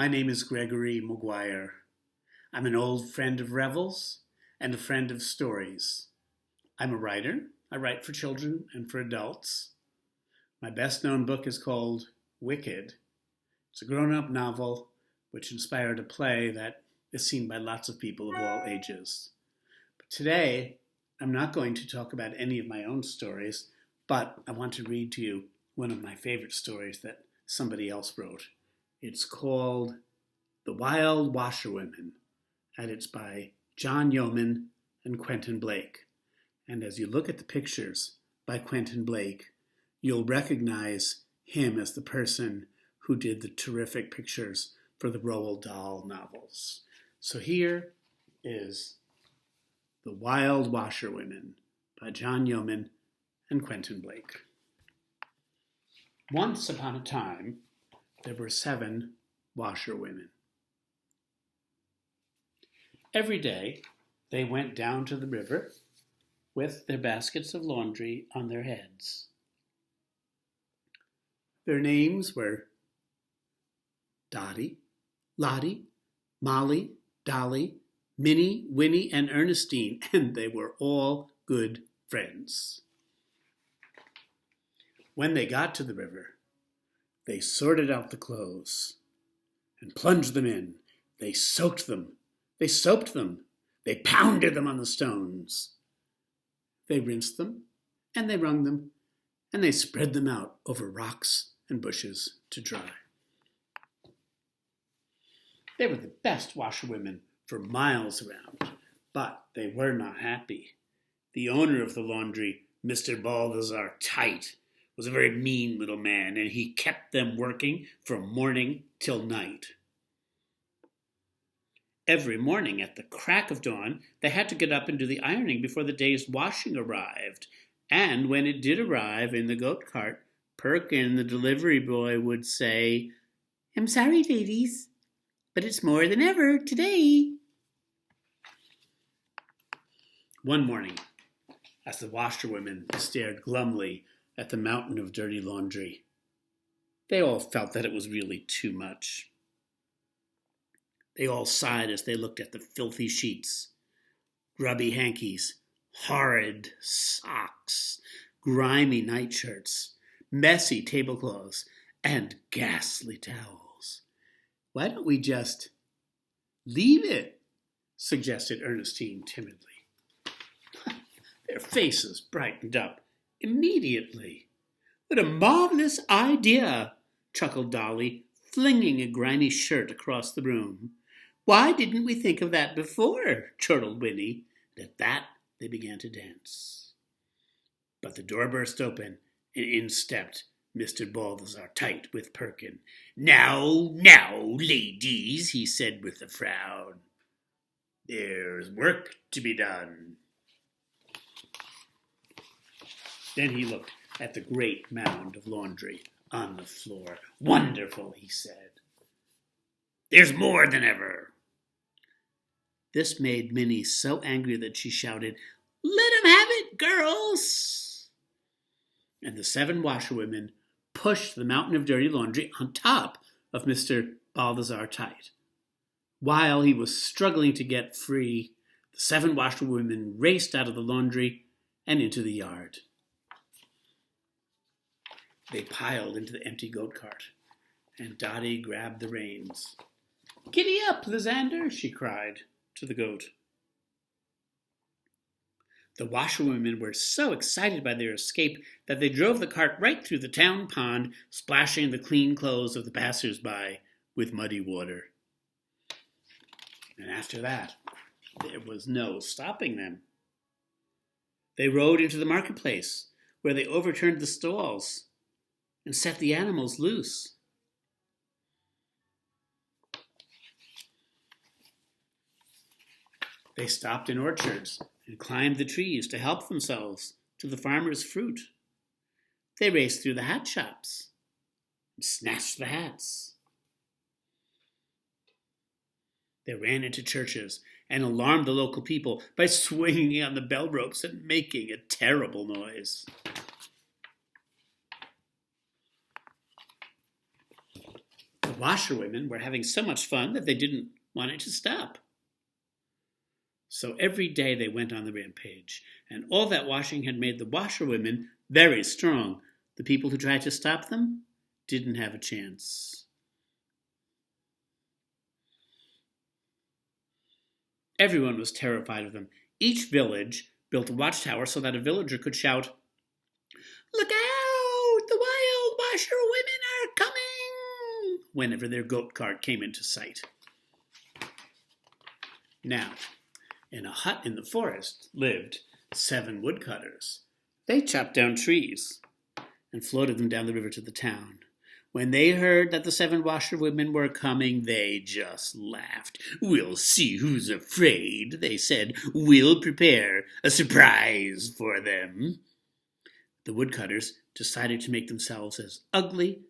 name is Gregory Maguire. I'm an old friend of revels and a friend of stories. I'm a writer. I write for children and for adults. My best known book is called Wicked. It's a grown-up novel which inspired a play that is seen by lots of people of all ages. But today, I'm not going to talk about any of my own stories, but I want to read to you one of my favorite stories that somebody else wrote. It's called The Wild Washerwomen, and it's by John Yeoman and Quentin Blake. And as you look at the pictures by Quentin Blake, you'll recognize him as the person who did the terrific pictures for the Roald Dahl novels. So here is The Wild Washerwomen by John Yeoman and Quentin Blake. Once upon a time, there were 7 washerwomen. Every day, they went down to the river with their baskets of laundry on their heads. Their names were Dottie, Lottie, Molly, Dolly, Minnie, Winnie, and Ernestine, and they were all good friends. When they got to the river, they sorted out the clothes and plunged them in. They soaked them. They soaped them. They pounded them on the stones. They rinsed them, and they wrung them, and they spread them out over rocks and bushes to dry. They were the best washerwomen for miles around, but they were not happy. The owner of the laundry, Mr. Balthazar Tight, was a very mean little man, and he kept them working from morning till night. Every morning at the crack of dawn, they had to get up and do the ironing before the day's washing arrived. And when it did arrive in the goat cart, Perkin, the delivery boy, would say, "I'm sorry, ladies, but it's more than ever today." One morning, as the washerwomen stared glumly at the mountain of dirty laundry, they all felt that it was really too much. They all sighed as they looked at the filthy sheets, grubby hankies, horrid socks, grimy nightshirts, messy tablecloths, and ghastly towels. "Why don't we just leave it?" suggested Ernestine timidly. Their faces brightened up immediately. "What a marvelous idea," chuckled Dolly, flinging a grimy shirt across the room. "Why didn't we think of that before?" chortled Winnie. And at that, they began to dance. But the door burst open, and in stepped Mr. Balthazar Tight with Perkin. Now, ladies," he said with a frown. "There's work to be done." Then he looked at the great mound of laundry on the floor. "Wonderful," he said. "There's more than ever." This made Minnie so angry that she shouted, "Let 'em have it, girls!" And the 7 washerwomen pushed the mountain of dirty laundry on top of Mr. Balthazar Tight. While he was struggling to get free, the 7 washerwomen raced out of the laundry and into the yard. They piled into the empty goat cart, and Dottie grabbed the reins. "Giddy up, Lysander," she cried to the goat. The washerwomen were so excited by their escape that they drove the cart right through the town pond, splashing the clean clothes of the passers-by with muddy water. And after that, there was no stopping them. They rode into the marketplace, where they overturned the stalls and set the animals loose. They stopped in orchards and climbed the trees to help themselves to the farmers' fruit. They raced through the hat shops and snatched the hats. They ran into churches and alarmed the local people by swinging on the bell ropes and making a terrible noise. The washerwomen were having so much fun that they didn't want it to stop. So every day they went on the rampage, and all that washing had made the washerwomen very strong. The people who tried to stop them didn't have a chance. Everyone was terrified of them. Each village built a watchtower so that a villager could shout, "Look out! The wild washerwomen are coming!" whenever their goat cart came into sight. Now, in a hut in the forest lived 7 woodcutters. They chopped down trees and floated them down the river to the town. When they heard that the 7 washerwomen were coming, they just laughed. "We'll see who's afraid," they said. "We'll prepare a surprise for them." The woodcutters decided to make themselves as ugly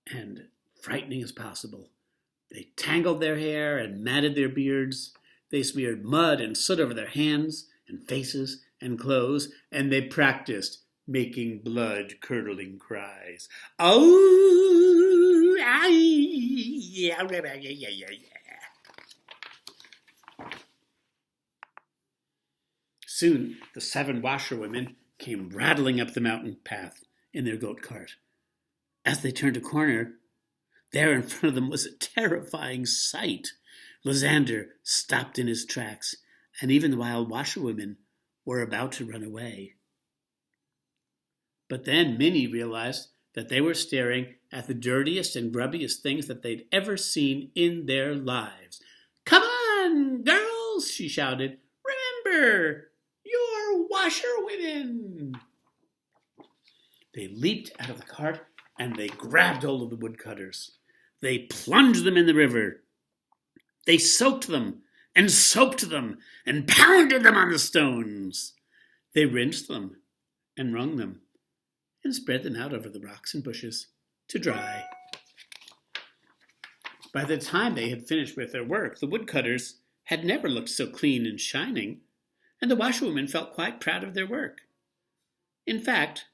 and frightening as possible. They tangled their hair and matted their beards. They smeared mud and soot over their hands and faces and clothes, and they practiced making blood-curdling cries. "Oh, ay, yeah, yeah, yeah, yeah, yeah." Soon the 7 washerwomen came rattling up the mountain path in their goat cart. As they turned a corner, there in front of them was a terrifying sight. Lysander stopped in his tracks, and even the wild washerwomen were about to run away. But then Minnie realized that they were staring at the dirtiest and grubbiest things that they'd ever seen in their lives. "Come on, girls," she shouted. "Remember, you're washerwomen." They leaped out of the cart and they grabbed hold of the woodcutters. They plunged them in the river. They soaked them and soaped them and pounded them on the stones. They rinsed them and wrung them and spread them out over the rocks and bushes to dry. By the time they had finished with their work, the woodcutters had never looked so clean and shining, and the washerwomen felt quite proud of their work. In fact,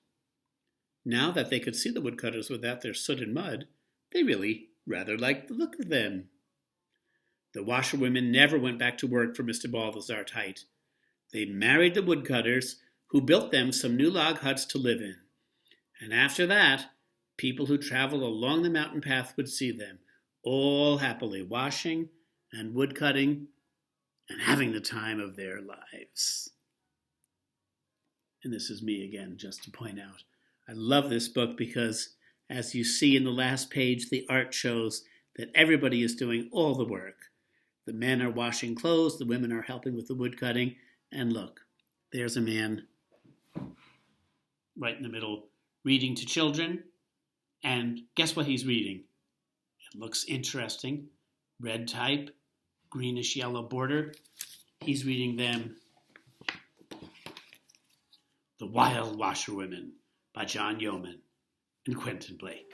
now that they could see the woodcutters without their soot and mud, they really rather liked the look of them. The washerwomen never went back to work for Mr. Balthazar Tite. They married the woodcutters, who built them some new log huts to live in. And after that, people who traveled along the mountain path would see them, all happily washing and woodcutting and having the time of their lives. And this is me again, just to point out. I love this book because, as you see in the last page, the art shows that everybody is doing all the work. The men are washing clothes, the women are helping with the woodcutting, and look, there's a man right in the middle reading to children, and guess what he's reading? It looks interesting. Red type, greenish-yellow border. He's reading them The Wild Washerwomen by John Yeoman and Quentin Blake.